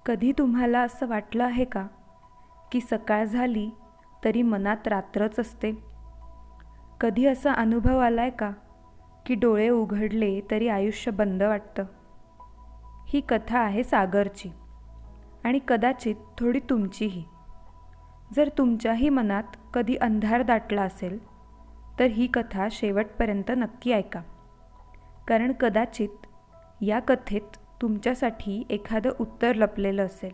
कधी तुम्हाला असं वाटलं आहे का की सकाळ झाली तरी मनात रात्रच असते? कधी असा अनुभव आलाय का की डोळे उघडले तरी आयुष्य बंद वाटतं? ही कथा आहे सागरची आणि कदाचित थोडी तुमचीही. जर तुमच्याही मनात कधी अंधार दाटला असेल तर ही कथा शेवटपर्यंत नक्की ऐका, कारण कदाचित या कथेत तुमच्यासाठी एखादं उत्तर लपलेलं असेल.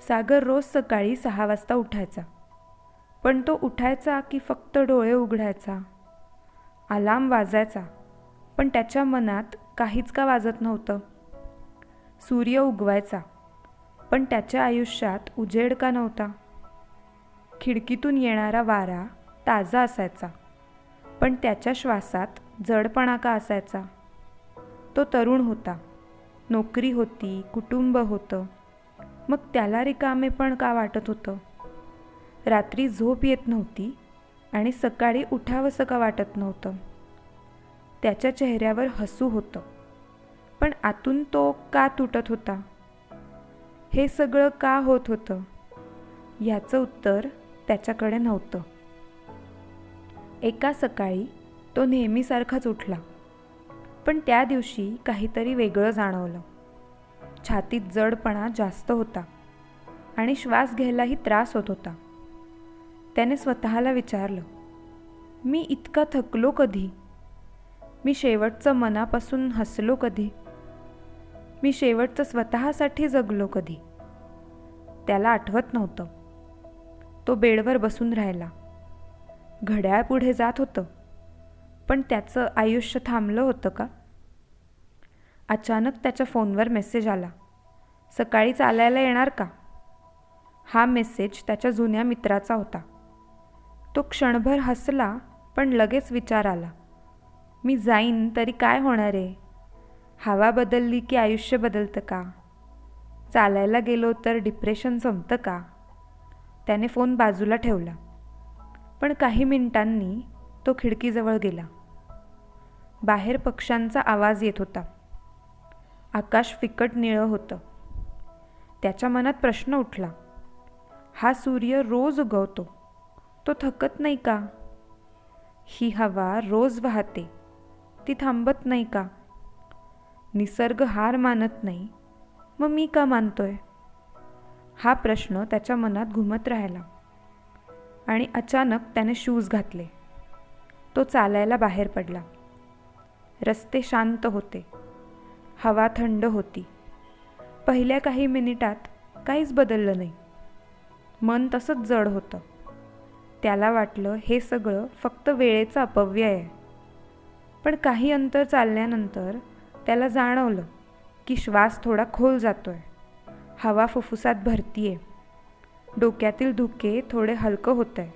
सागर रोज सकाळी 6 वाजता उठायचा. पण तो उठायचा की फक्त डोळे उघडायचा? अलार्म वाजायचा, पण त्याच्या मनात काहीच का वाजत नव्हतं? सूर्य उगवायचा, पण त्याच्या आयुष्यात उजेड का नव्हता? खिडकीतून येणारा वारा ताजा असायचा, पण त्याच्या श्वासात जडपणा का असायचा? तो तरुण होता, नोकरी होती, कुटुंब होतं, मग त्याला रिकामेपण का वाटत होतं? रात्री झोप येत नव्हती आणि सकाळी उठावंसं का वाटत नव्हतं? त्याच्या चेहऱ्यावर हसू होतं, पण आतून तो का तुटत होता? हे सगळं का होत होतं? ह्याचं उत्तर त्याच्याकडे नव्हतं. एका सकाळी तो नेहमीसारखाच उठला, पण त्या दिवशी काहीतरी वेगळं जाणवलं. छातीत जडपणा जास्त होता आणि श्वास घ्यायलाही त्रास होत होता. त्याने स्वतःला विचारलं, मी इतका थकलो कधी? मी शेवटचं मनापासून हसलो कधी? मी शेवटचं स्वतःसाठी जगलो कधी? त्याला आठवत नव्हतं. तो बेडवर बसून राहिला. घड्याळ पुढे जात होतं, पण त्याचं आयुष्य थांबलं होतं का? अचानक त्याच्या फोनवर मेसेज आला, सकाळी चालायला येणार का? हा मेसेज त्याच्या जुन्या मित्राचा होता. तो क्षणभर हसला, पण लगेच विचार आला, मी जाईन तरी काय होणार आहे? हवा बदलली की आयुष्य बदलतं का? चालायला गेलो तर डिप्रेशन संपतं का? त्याने फोन बाजूला ठेवला, पण काही मिनिटांनी तो खिडकीजवळ गेला. बाहेर पक्ष्यांचा आवाज येत होता. आकाश फिकट निळं होतं. त्याच्या मनात प्रश्न उठला, हा सूर्य रोज उगवतो, तो थकत नाही का? ही हवा रोज वाहते, ती थांबत नाही का? निसर्ग हार मानत नाही, मग मी का मानतोय? हा प्रश्न त्याच्या मनात घुमत राहिला आणि अचानक त्याने शूज घातले. तो चालायला बाहेर पडला. रस्ते शांत होते, हवा थंड होती. पहिल्या काही मिनिटात काहीच बदललं नाही. मन तसंच जड होतं. त्याला वाटलं हे सगळं फक्त वेळेचं अपव्यय आहे. पण काही अंतर चालल्यानंतर त्याला जाणवलं की श्वास थोडा खोल जातोय, हवा फुफ्फुसात भरतीये, डोक्यातील धुके थोडे हलकं होतंय.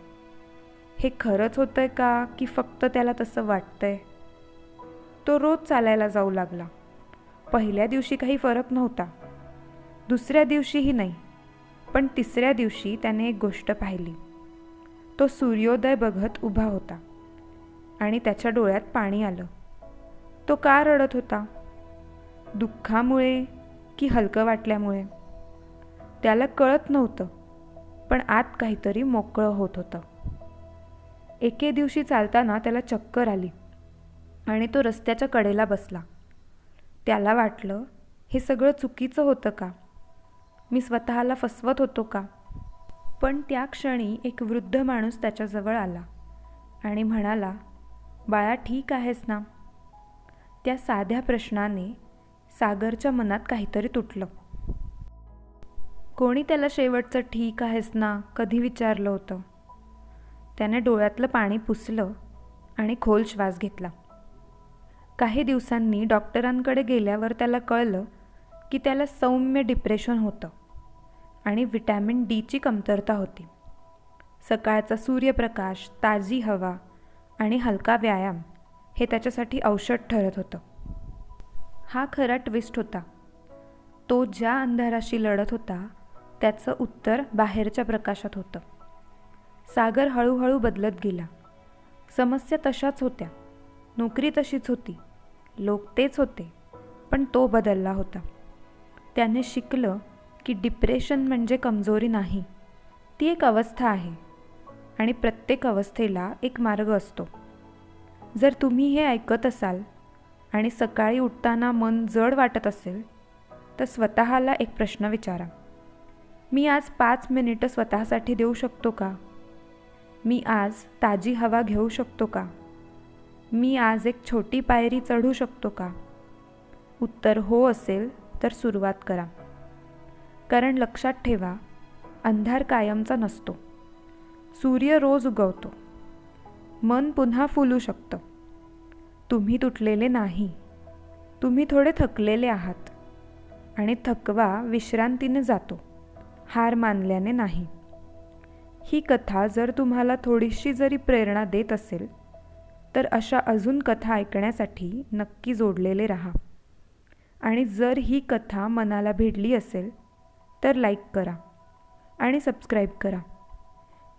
हे खरंच होतंय का की फक्त त्याला तसं वाटतंय? तो रोज चालायला जाऊ लागला. पहिल्या दिवशी काही फरक नव्हता, दुसऱ्या दिवशीही नाही, पण तिसऱ्या दिवशी त्याने एक गोष्ट पाहिली. तो सूर्योदय बघत उभा होता आणि त्याच्या डोळ्यात पाणी आलं. तो का रडत होता? दुःखामुळे की हलकं वाटल्यामुळे? त्याला कळत नव्हतं, पण आत काहीतरी मोकळं होत होतं. एके दिवशी चालताना त्याला चक्कर आली आणि तो रस्त्याच्या कडेला बसला. त्याला वाटलं, हे सगळं चुकीचं होतं का? मी स्वतःला फसवत होतो का? पण त्या क्षणी एक वृद्ध माणूस त्याच्याजवळ आला आणि म्हणाला, बाळा ठीक आहेस ना? त्या साध्या प्रश्नाने सागरच्या मनात काहीतरी तुटलं. कोणी त्याला शेवटचं ठीक आहेस ना कधी विचारलं होतं? त्याने डोळ्यातलं पाणी पुसलं आणि खोल श्वास घेतला. काही दिवसांनी डॉक्टरांकडे गेल्यावर त्याला कळलं की त्याला सौम्य डिप्रेशन होतं आणि व्हिटॅमिन डीची कमतरता होती. सकाळचा सूर्यप्रकाश, ताजी हवा आणि हलका व्यायाम हे त्याच्यासाठी औषध ठरत होतं. हा खरा ट्विस्ट होता. तो ज्या अंधाराशी लढत होता त्याचं उत्तर बाहेरच्या प्रकाशात होतं. सागर हळूहळू बदलत गेला. समस्या तशाच होत्या, नोकरी तशीच होती, लोक तेच होते, पण तो बदलला होता. त्याने शिकलं की डिप्रेशन म्हणजे कमजोरी नाही, ती एक अवस्था आहे आणि प्रत्येक अवस्थेला एक मार्ग असतो. जर तुम्ही हे ऐकत असाल आणि सकाळी उठताना मन जड वाटत असेल, तर स्वतःला एक प्रश्न विचारा. मी आज 5 मिनिटं स्वतःसाठी देऊ शकतो का? मी आज ताजी हवा घेऊ शकतो का? मी आज एक छोटी पायरी चढू शकतो का? उत्तर हो असेल तर सुरुवात करा. कारण लक्षात ठेवा, अंधार कायमचा नसतो. सूर्य रोज उगवतो. मन पुन्हा फुलू शकतं. तुम्ही तुटलेले नाही. तुम्ही थोडे थकलेले आहात आणि थकवा विश्रांतीने जातो, हार मानल्याने नाही. ही कथा जर तुम्हाला थोडीशी जरी प्रेरणा देत असेल, तर अशा अजून कथा ऐकण्यासाठी नक्की जोडलेले राहा. आणि जर ही कथा मनाला भिडली असेल तर लाईक करा आणि सबस्क्राईब करा,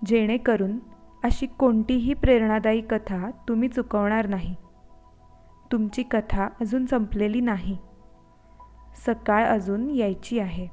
जेणेकरून अशी कोणतीही प्रेरणादायी कथा तुम्ही चुकवणार नाही. तुमची कथा अजून संपलेली नाही. सकाळ अजून यायची आहे.